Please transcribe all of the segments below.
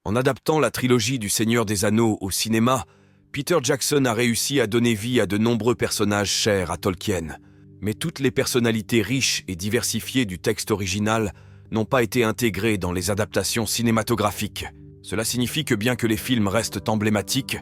En adaptant la trilogie du Seigneur des Anneaux au cinéma, Peter Jackson a réussi à donner vie à de nombreux personnages chers à Tolkien. Mais toutes les personnalités riches et diversifiées du texte original n'ont pas été intégrées dans les adaptations cinématographiques. Cela signifie que bien que les films restent emblématiques,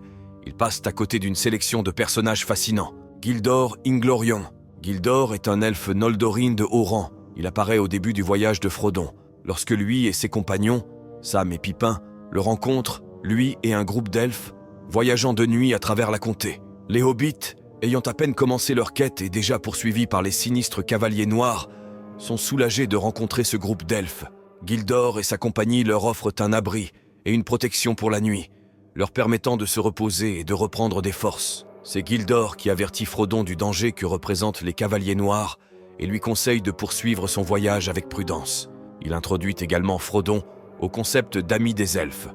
ils passent à côté d'une sélection de personnages fascinants. Gildor Inglorion. Gildor est un elfe noldorien de haut rang. Il apparaît au début du voyage de Frodon. Lorsque lui et ses compagnons, Sam et Pipin, le rencontrent, lui et un groupe d'elfes, voyageant de nuit à travers la comté. Les hobbits, ayant à peine commencé leur quête et déjà poursuivis par les sinistres cavaliers noirs, sont soulagés de rencontrer ce groupe d'elfes. Gildor et sa compagnie leur offrent un abri et une protection pour la nuit, leur permettant de se reposer et de reprendre des forces. C'est Gildor qui avertit Frodon du danger que représentent les cavaliers noirs et lui conseille de poursuivre son voyage avec prudence. Il introduit également Frodon au concept d'ami des elfes,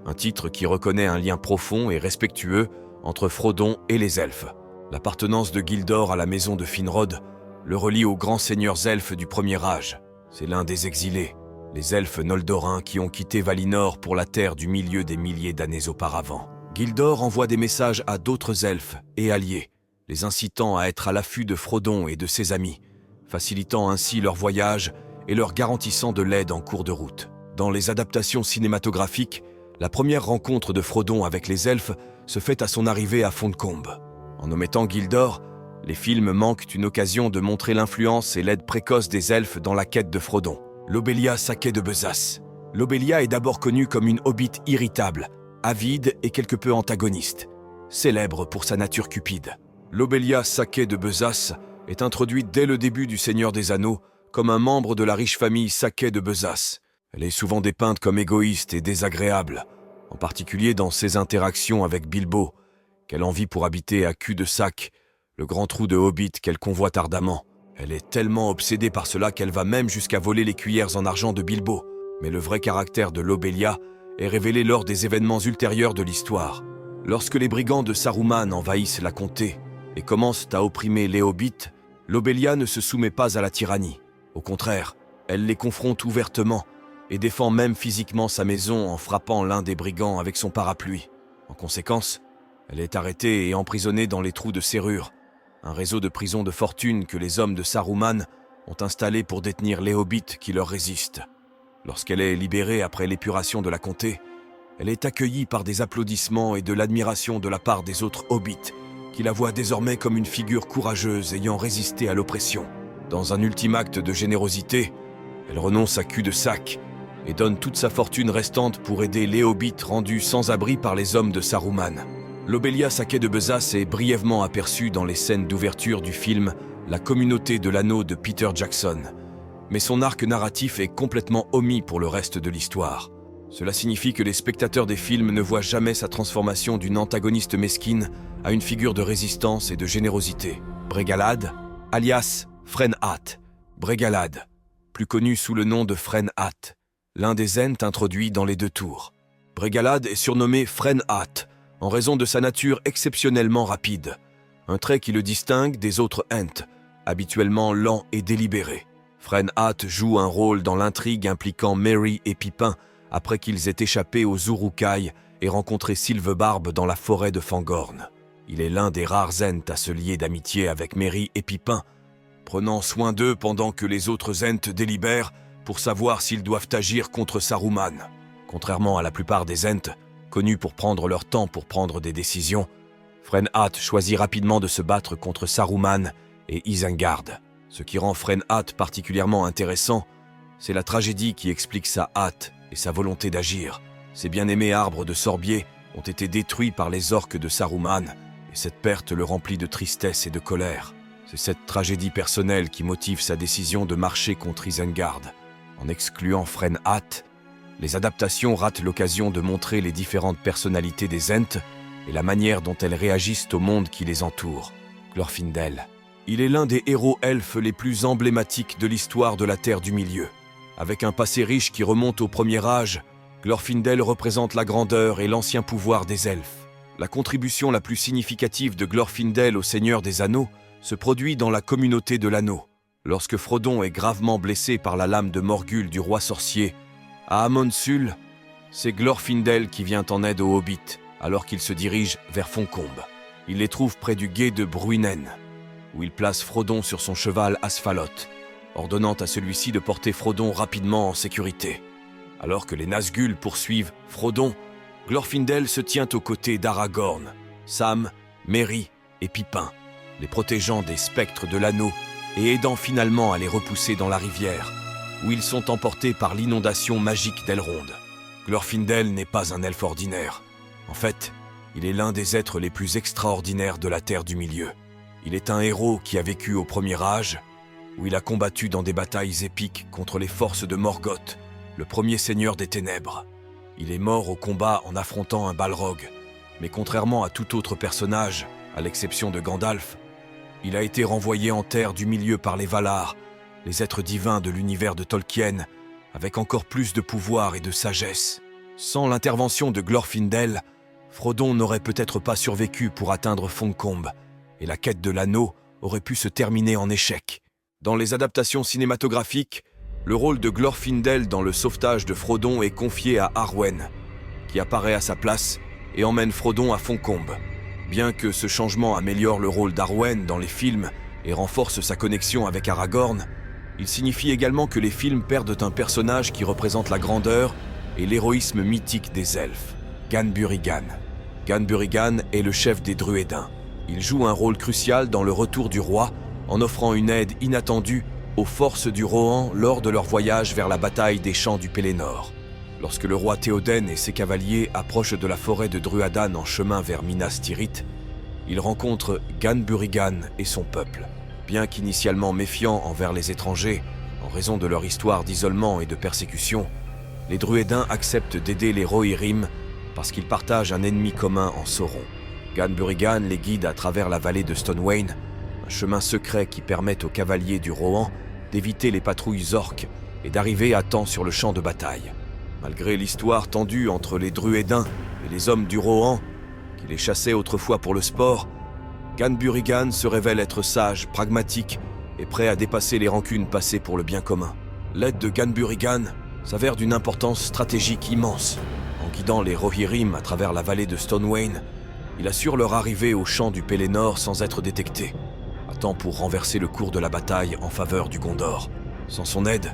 un titre qui reconnaît un lien profond et respectueux entre Frodon et les elfes. L'appartenance de Gildor à la maison de Finrod le relie aux grands seigneurs elfes du premier âge. C'est l'un des exilés, les elfes noldorins qui ont quitté Valinor pour la terre du milieu des milliers d'années auparavant. Gildor envoie des messages à d'autres elfes et alliés, les incitant à être à l'affût de Frodon et de ses amis, facilitant ainsi leur voyage et leur garantissant de l'aide en cours de route. Dans les adaptations cinématographiques, la première rencontre de Frodon avec les elfes se fait à son arrivée à Fontcombe. En omettant Gildor, les films manquent une occasion de montrer l'influence et l'aide précoce des elfes dans la quête de Frodon. Lobelia Sacquet de Besace. Lobelia est d'abord connue comme une hobbit irritable, avide et quelque peu antagoniste, célèbre pour sa nature cupide. Lobelia Sacquet de Besace est introduite dès le début du Seigneur des Anneaux comme un membre de la riche famille Sacquet de Besace. Elle est souvent dépeinte comme égoïste et désagréable, en particulier dans ses interactions avec Bilbo, qu'elle envie pour habiter à cul-de-sac, le grand trou de Hobbit qu'elle convoite ardemment. Elle est tellement obsédée par cela qu'elle va même jusqu'à voler les cuillères en argent de Bilbo. Mais le vrai caractère de Lobelia est révélé lors des événements ultérieurs de l'histoire. Lorsque les brigands de Saruman envahissent la comté et commencent à opprimer les Hobbits, Lobelia ne se soumet pas à la tyrannie. Au contraire, elle les confronte ouvertement et défend même physiquement sa maison en frappant l'un des brigands avec son parapluie. En conséquence, elle est arrêtée et emprisonnée dans les trous de serrure, un réseau de prisons de fortune que les hommes de Saruman ont installé pour détenir les hobbits qui leur résistent. Lorsqu'elle est libérée après l'épuration de la comté, elle est accueillie par des applaudissements et de l'admiration de la part des autres hobbits, qui la voient désormais comme une figure courageuse ayant résisté à l'oppression. Dans un ultime acte de générosité, elle renonce à cul-de-sac et donne toute sa fortune restante pour aider les hobbits rendus sans abri par les hommes de Saruman. Lobelia Sacquet de Besace est brièvement aperçue dans les scènes d'ouverture du film La communauté de l'anneau de Peter Jackson, mais son arc narratif est complètement omis pour le reste de l'histoire. Cela signifie que les spectateurs des films ne voient jamais sa transformation d'une antagoniste mesquine à une figure de résistance et de générosité. Bregalad, alias Frenhat. Bregalad, plus connu sous le nom de Frenhat, l'un des Ents introduits dans les deux tours. Bregalad est surnommé Frenhat en raison de sa nature exceptionnellement rapide, un trait qui le distingue des autres Ents, habituellement lents et délibérés. Frenhat joue un rôle dans l'intrigue impliquant Merry et Pipin après qu'ils aient échappé aux Uruk-hai et rencontré Sylvebarbe dans la forêt de Fangorn. Il est l'un des rares Ents à se lier d'amitié avec Merry et Pipin, prenant soin d'eux pendant que les autres Ents délibèrent pour savoir s'ils doivent agir contre Saruman. Contrairement à la plupart des Ents, connus pour prendre leur temps pour prendre des décisions, Frenhat choisit rapidement de se battre contre Saruman et Isengard. Ce qui rend Frenhat particulièrement intéressant, c'est la tragédie qui explique sa hâte et sa volonté d'agir. Ses bien-aimés arbres de sorbier ont été détruits par les orques de Saruman, et cette perte le remplit de tristesse et de colère. C'est cette tragédie personnelle qui motive sa décision de marcher contre Isengard. En excluant Frenhat, les adaptations ratent l'occasion de montrer les différentes personnalités des Ents et la manière dont elles réagissent au monde qui les entoure. Glorfindel. Il est l'un des héros elfes les plus emblématiques de l'histoire de la Terre du Milieu. Avec un passé riche qui remonte au premier âge, Glorfindel représente la grandeur et l'ancien pouvoir des elfes. La contribution la plus significative de Glorfindel au Seigneur des Anneaux se produit dans la communauté de l'anneau. Lorsque Frodon est gravement blessé par la lame de Morgul du roi sorcier, à Amon Sul, C'est Glorfindel qui vient en aide aux hobbits, alors qu'ils se dirigent vers Fontcombe. Il les trouve près du gué de Bruinen, où il place Frodon sur son cheval Asphalot, ordonnant à celui-ci de porter Frodon rapidement en sécurité. Alors que les Nazgûl poursuivent Frodon, Glorfindel se tient aux côtés d'Aragorn, Sam, Merry et Pippin, les protégeant des spectres de l'anneau et aidant finalement à les repousser dans la rivière, où ils sont emportés par l'inondation magique d'Elrond. Glorfindel n'est pas un elfe ordinaire. En fait, il est l'un des êtres les plus extraordinaires de la Terre du Milieu. Il est un héros qui a vécu au Premier Âge, où il a combattu dans des batailles épiques contre les forces de Morgoth, le premier seigneur des ténèbres. Il est mort au combat en affrontant un Balrog, mais contrairement à tout autre personnage, à l'exception de Gandalf, il a été renvoyé en Terre du Milieu par les Valar, les êtres divins de l'univers de Tolkien, avec encore plus de pouvoir et de sagesse. Sans l'intervention de Glorfindel, Frodon n'aurait peut-être pas survécu pour atteindre Fontcombe, et la quête de l'anneau aurait pu se terminer en échec. Dans les adaptations cinématographiques, le rôle de Glorfindel dans le sauvetage de Frodon est confié à Arwen, qui apparaît à sa place et emmène Frodon à Fontcombe. Bien que ce changement améliore le rôle d'Arwen dans les films et renforce sa connexion avec Aragorn, il signifie également que les films perdent un personnage qui représente la grandeur et l'héroïsme mythique des elfes, Ganburigan. Ganburigan est le chef des Druédins. Il joue un rôle crucial dans le retour du roi en offrant une aide inattendue aux forces du Rohan lors de leur voyage vers la bataille des champs du Pélénor. Lorsque le roi Théoden et ses cavaliers approchent de la forêt de Druadan en chemin vers Minas Tirith, ils rencontrent Ganburigan et son peuple. Bien qu'initialement méfiants envers les étrangers, en raison de leur histoire d'isolement et de persécution, les Druédins acceptent d'aider les Rohirrim parce qu'ils partagent un ennemi commun en Sauron. Ganburigan les guide à travers la vallée de Stonewain, un chemin secret qui permet aux cavaliers du Rohan d'éviter les patrouilles orques et d'arriver à temps sur le champ de bataille. Malgré l'histoire tendue entre les Druédins et les hommes du Rohan, qui les chassaient autrefois pour le sport, Ganburigan se révèle être sage, pragmatique et prêt à dépasser les rancunes passées pour le bien commun. L'aide de Ganburigan s'avère d'une importance stratégique immense. En guidant les Rohirrim à travers la vallée de Stonewain, il assure leur arrivée au champ du Pélénor sans être détecté, à temps pour renverser le cours de la bataille en faveur du Gondor. Sans son aide,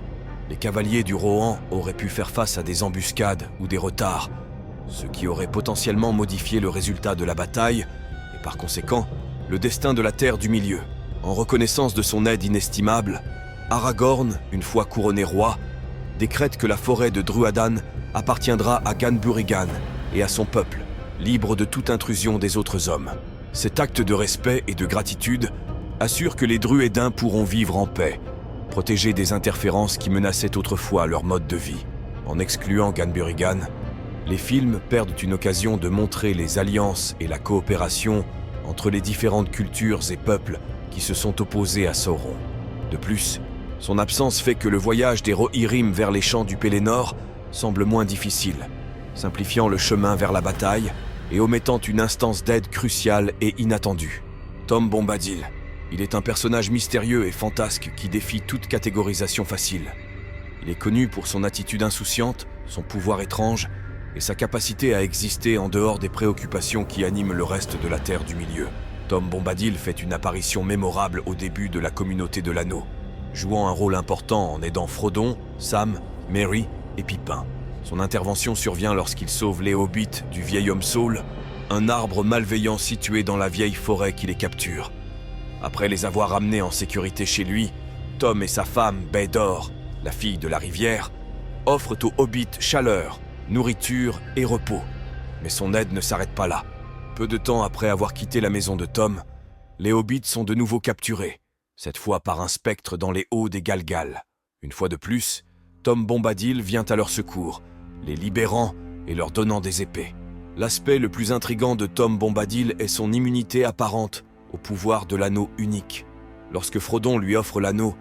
les cavaliers du Rohan auraient pu faire face à des embuscades ou des retards, ce qui aurait potentiellement modifié le résultat de la bataille et par conséquent le destin de la Terre du Milieu. En reconnaissance de son aide inestimable, Aragorn, une fois couronné roi, décrète que la forêt de Druadan appartiendra à Ganburigan et à son peuple, libre de toute intrusion des autres hommes. Cet acte de respect et de gratitude assure que les Druédins pourront vivre en paix, protégés des interférences qui menaçaient autrefois leur mode de vie. En excluant Ganburigan, les films perdent une occasion de montrer les alliances et la coopération entre les différentes cultures et peuples qui se sont opposés à Sauron. De plus, son absence fait que le voyage des Rohirrim vers les champs du Pélénor semble moins difficile, simplifiant le chemin vers la bataille et omettant une instance d'aide cruciale et inattendue. Tom Bombadil. Il est un personnage mystérieux et fantasque qui défie toute catégorisation facile. Il est connu pour son attitude insouciante, son pouvoir étrange et sa capacité à exister en dehors des préoccupations qui animent le reste de la Terre du Milieu. Tom Bombadil fait une apparition mémorable au début de la communauté de l'Anneau, jouant un rôle important en aidant Frodon, Sam, Merry et Pippin. Son intervention survient lorsqu'il sauve les hobbits du vieil homme saule, un arbre malveillant situé dans la vieille forêt qui les capture. Après les avoir ramenés en sécurité chez lui, Tom et sa femme, Baedor, la fille de la rivière, offrent aux hobbits chaleur, nourriture et repos. Mais son aide ne s'arrête pas là. Peu de temps après avoir quitté la maison de Tom, les hobbits sont de nouveau capturés, cette fois par un spectre dans les hauts des Galgal. Une fois de plus, Tom Bombadil vient à leur secours, les libérant et leur donnant des épées. L'aspect le plus intrigant de Tom Bombadil est son immunité apparente au pouvoir de l'anneau unique. Lorsque Frodon lui offre l'anneau,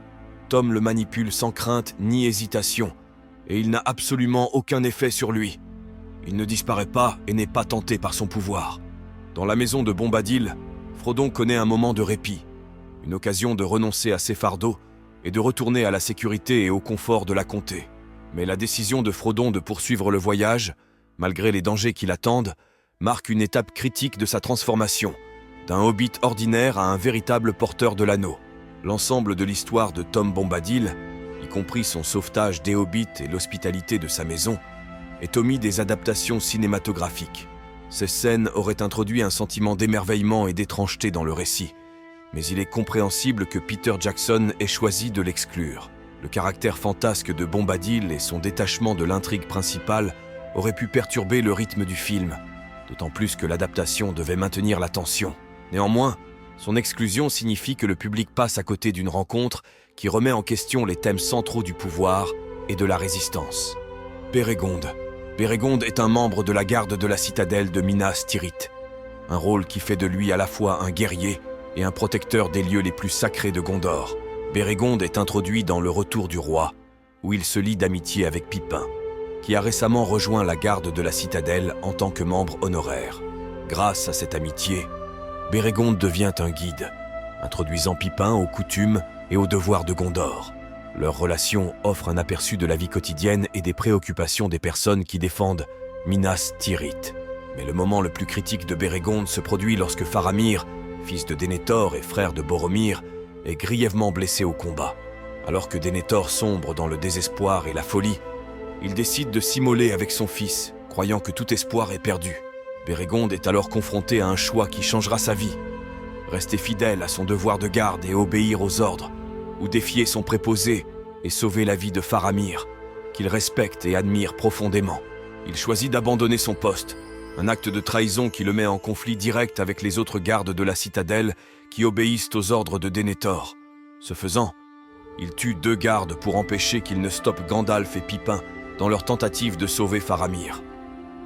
Tom le manipule sans crainte ni hésitation, et il n'a absolument aucun effet sur lui. Il ne disparaît pas et n'est pas tenté par son pouvoir. Dans la maison de Bombadil, Frodon connaît un moment de répit, une occasion de renoncer à ses fardeaux et de retourner à la sécurité et au confort de la comté. Mais la décision de Frodon de poursuivre le voyage malgré les dangers qui l'attendent, marque une étape critique de sa transformation, d'un hobbit ordinaire à un véritable porteur de l'anneau. L'ensemble de l'histoire de Tom Bombadil, y compris son sauvetage des hobbits et l'hospitalité de sa maison, est omis des adaptations cinématographiques. Ces scènes auraient introduit un sentiment d'émerveillement et d'étrangeté dans le récit, mais il est compréhensible que Peter Jackson ait choisi de l'exclure. Le caractère fantasque de Bombadil et son détachement de l'intrigue principale auraient pu perturber le rythme du film, d'autant plus que l'adaptation devait maintenir la tension. Néanmoins, son exclusion signifie que le public passe à côté d'une rencontre qui remet en question les thèmes centraux du pouvoir et de la résistance. Bérégonde. Bérégonde est un membre de la garde de la citadelle de Minas Tirith, un rôle qui fait de lui à la fois un guerrier et un protecteur des lieux les plus sacrés de Gondor. Bérégonde est introduit dans Le Retour du Roi, où il se lie d'amitié avec Pippin, qui a récemment rejoint la garde de la citadelle en tant que membre honoraire. Grâce à cette amitié, Bérégonde devient un guide, introduisant Pippin aux coutumes et aux devoirs de Gondor. Leur relation offre un aperçu de la vie quotidienne et des préoccupations des personnes qui défendent Minas Tirith. Mais le moment le plus critique de Bérégonde se produit lorsque Faramir, fils de Denethor et frère de Boromir, est grièvement blessé au combat. Alors que Denethor sombre dans le désespoir et la folie, il décide de s'immoler avec son fils, croyant que tout espoir est perdu. Bérégonde est alors confronté à un choix qui changera sa vie. Rester fidèle à son devoir de garde et obéir aux ordres, ou défier son préposé et sauver la vie de Faramir, qu'il respecte et admire profondément. Il choisit d'abandonner son poste, un acte de trahison qui le met en conflit direct avec les autres gardes de la citadelle qui obéissent aux ordres de Denethor. Ce faisant, il tue 2 gardes pour empêcher qu'ils ne stoppent Gandalf et Pippin dans leur tentative de sauver Faramir.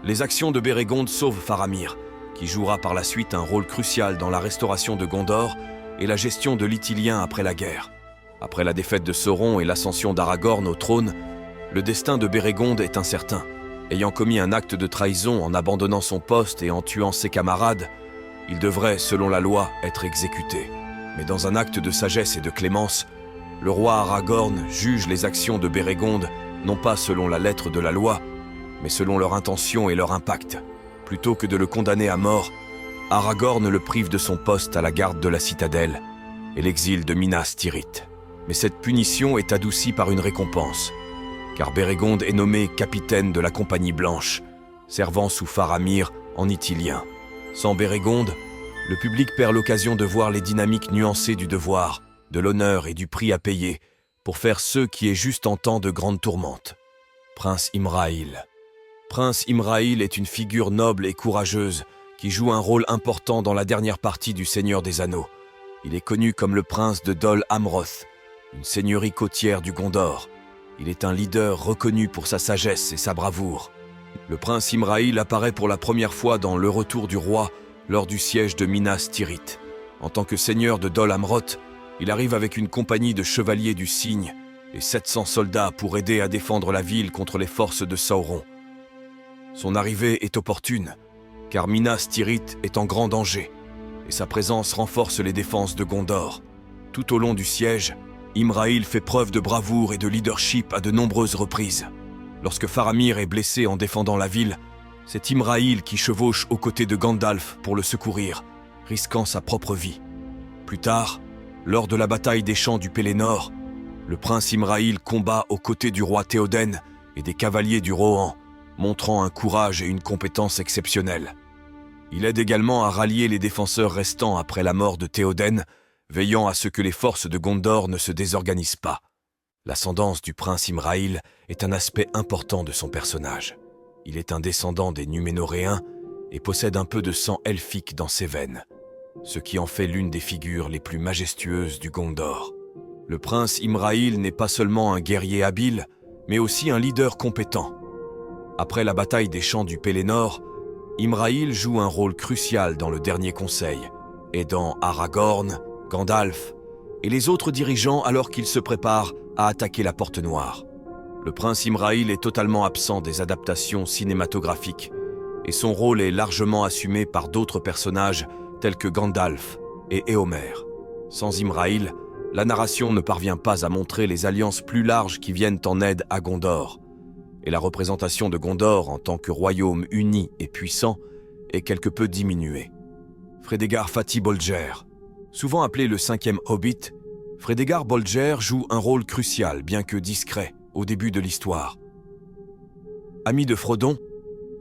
Les actions de Bérégonde sauvent Faramir, qui jouera par la suite un rôle crucial dans la restauration de Gondor et la gestion de l'Ithilien après la guerre. Après la défaite de Sauron et l'ascension d'Aragorn au trône, le destin de Bérégonde est incertain. Ayant commis un acte de trahison en abandonnant son poste et en tuant ses camarades, il devrait, selon la loi, être exécuté. Mais dans un acte de sagesse et de clémence, le roi Aragorn juge les actions de Bérégonde non pas selon la lettre de la loi, mais selon leur intention et leur impact. Plutôt que de le condamner à mort, Aragorn le prive de son poste à la garde de la citadelle et l'exile de Minas Tirith. Mais cette punition est adoucie par une récompense, car Bérégonde est nommé capitaine de la Compagnie Blanche, servant sous Faramir en Ithilien. Sans Bérégonde, le public perd l'occasion de voir les dynamiques nuancées du devoir, de l'honneur et du prix à payer pour faire ce qui est juste en temps de grande tourmente. Prince Imrahil. Prince Imrahil est une figure noble et courageuse qui joue un rôle important dans la dernière partie du Seigneur des Anneaux. Il est connu comme le prince de Dol Amroth, une seigneurie côtière du Gondor. Il est un leader reconnu pour sa sagesse et sa bravoure. Le prince Imrahil apparaît pour la première fois dans Le Retour du Roi lors du siège de Minas Tirith. En tant que seigneur de Dol Amroth, il arrive avec une compagnie de chevaliers du Cygne et 700 soldats pour aider à défendre la ville contre les forces de Sauron. Son arrivée est opportune, car Minas Tirith est en grand danger, et sa présence renforce les défenses de Gondor. Tout au long du siège, Imrahil fait preuve de bravoure et de leadership à de nombreuses reprises. Lorsque Faramir est blessé en défendant la ville, c'est Imrahil qui chevauche aux côtés de Gandalf pour le secourir, risquant sa propre vie. Plus tard, lors de la bataille des champs du Pélénor, le prince Imrahil combat aux côtés du roi Théoden et des cavaliers du Rohan, montrant un courage et une compétence exceptionnels. Il aide également à rallier les défenseurs restants après la mort de Théoden, veillant à ce que les forces de Gondor ne se désorganisent pas. L'ascendance du prince Imrahil est un aspect important de son personnage. Il est un descendant des Numénoréens et possède un peu de sang elfique dans ses veines, ce qui en fait l'une des figures les plus majestueuses du Gondor. Le prince Imrahil n'est pas seulement un guerrier habile, mais aussi un leader compétent. Après la bataille des champs du Pélénor, Imrahil joue un rôle crucial dans le dernier conseil, aidant Aragorn, Gandalf et les autres dirigeants alors qu'ils se préparent à attaquer la Porte Noire. Le prince Imrahil est totalement absent des adaptations cinématographiques et son rôle est largement assumé par d'autres personnages tels que Gandalf et Éomer. Sans Imrahil, la narration ne parvient pas à montrer les alliances plus larges qui viennent en aide à Gondor. et la représentation de Gondor en tant que royaume uni et puissant est quelque peu diminuée. Fredegar Fati Bolger. Souvent appelé le 5e Hobbit, Fredegar Bolger joue un rôle crucial, bien que discret, au début de l'histoire. Ami de Frodon,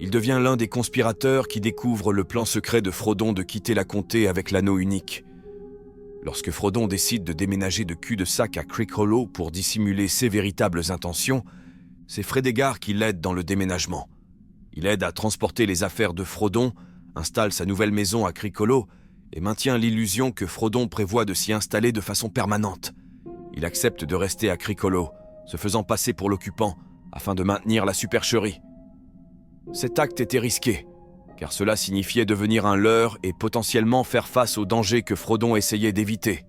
il devient l'un des conspirateurs qui découvrent le plan secret de Frodon de quitter la comté avec l'anneau unique. Lorsque Frodon décide de déménager de cul-de-sac à Crickhollow pour dissimuler ses véritables intentions, c'est Fredegar qui l'aide dans le déménagement. Il aide à transporter les affaires de Frodon, installe sa nouvelle maison à Crickhollow et maintient l'illusion que Frodon prévoit de s'y installer de façon permanente. Il accepte de rester à Crickhollow, se faisant passer pour l'occupant, afin de maintenir la supercherie. Cet acte était risqué, car cela signifiait devenir un leurre et potentiellement faire face aux dangers que Frodon essayait d'éviter.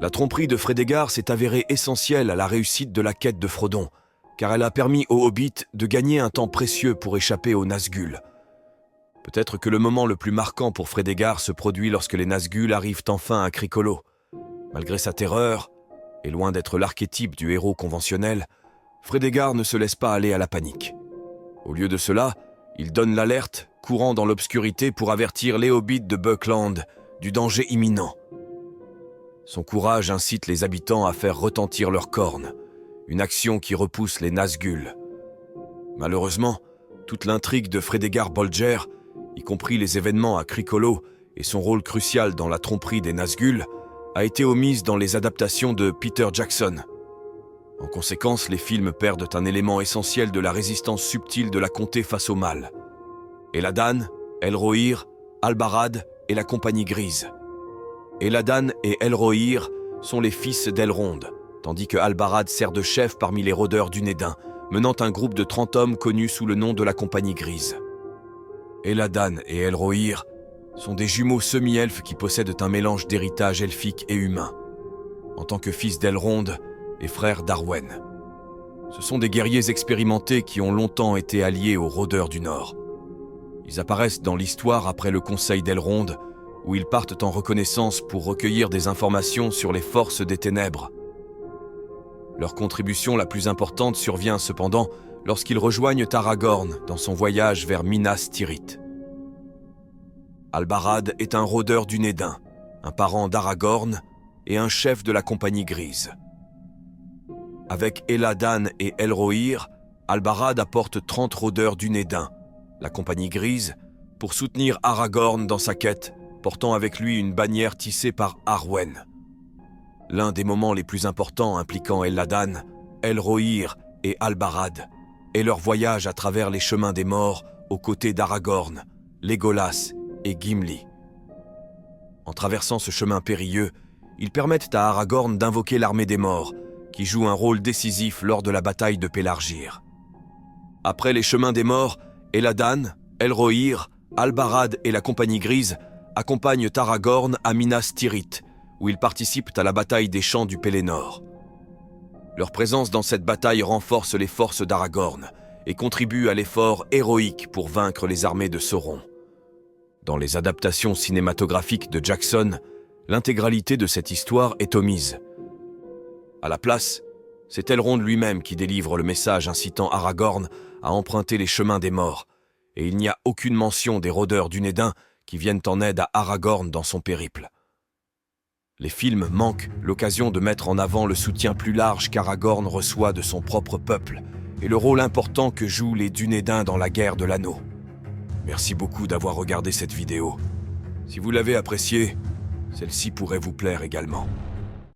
La tromperie de Fredegar s'est avérée essentielle à la réussite de la quête de Frodon, car elle a permis aux Hobbits de gagner un temps précieux pour échapper aux Nazgûl. Peut-être que le moment le plus marquant pour Fredegar se produit lorsque les Nazgûl arrivent enfin à Crickhollow. Malgré sa terreur, et loin d'être l'archétype du héros conventionnel, Fredegar ne se laisse pas aller à la panique. Au lieu de cela, il donne l'alerte, courant dans l'obscurité pour avertir les Hobbits de Buckland du danger imminent. Son courage incite les habitants à faire retentir leurs cornes, une action qui repousse les Nazgûl. Malheureusement, toute l'intrigue de Fredegar Bolger, y compris les événements à Crickhollow et son rôle crucial dans la tromperie des Nazgûl, a été omise dans les adaptations de Peter Jackson. En conséquence, les films perdent un élément essentiel de la résistance subtile de la comté face au mal. Eladan, Elrohir, Albarad et la Compagnie Grise. Eladan et Elrohir sont les fils d'Elrond, tandis que Albarad sert de chef parmi les rôdeurs du Nédin, menant un groupe de 30 hommes connus sous le nom de la Compagnie Grise. Eladan et Elrohir sont des jumeaux semi-elfes qui possèdent un mélange d'héritage elfique et humain, en tant que fils d'Elrond et frères d'Arwen. Ce sont des guerriers expérimentés qui ont longtemps été alliés aux rôdeurs du Nord. Ils apparaissent dans l'histoire après le Conseil d'Elrond, où ils partent en reconnaissance pour recueillir des informations sur les forces des ténèbres. Leur contribution la plus importante survient cependant lorsqu'ils rejoignent Aragorn dans son voyage vers Minas Tirith. Albarad est un rôdeur du Nédin, un parent d'Aragorn et un chef de la Compagnie Grise. Avec Eladan et Elrohir, Albarad apporte 30 rôdeurs du Nédin, la Compagnie Grise, pour soutenir Aragorn dans sa quête, portant avec lui une bannière tissée par Arwen. L'un des moments les plus importants impliquant Eladan, Elrohir et Albarad est leur voyage à travers les chemins des morts aux côtés d'Aragorn, Legolas et Gimli. En traversant ce chemin périlleux, ils permettent à Aragorn d'invoquer l'armée des morts, qui joue un rôle décisif lors de la bataille de Pelargir. Après les chemins des morts, Eladan, Elrohir, Albarad et la Compagnie Grise accompagnent Aragorn à Minas Tirith, où ils participent à la bataille des champs du Pélénor. Leur présence dans cette bataille renforce les forces d'Aragorn et contribue à l'effort héroïque pour vaincre les armées de Sauron. Dans les adaptations cinématographiques de Jackson, l'intégralité de cette histoire est omise. À la place, c'est Elrond lui-même qui délivre le message incitant Aragorn à emprunter les chemins des morts, et il n'y a aucune mention des rôdeurs du Nédin qui viennent en aide à Aragorn dans son périple. Les films manquent l'occasion de mettre en avant le soutien plus large qu'Aragorn reçoit de son propre peuple et le rôle important que jouent les Dunédains dans la guerre de l'Anneau. Merci beaucoup d'avoir regardé cette vidéo. Si vous l'avez appréciée, celle-ci pourrait vous plaire également.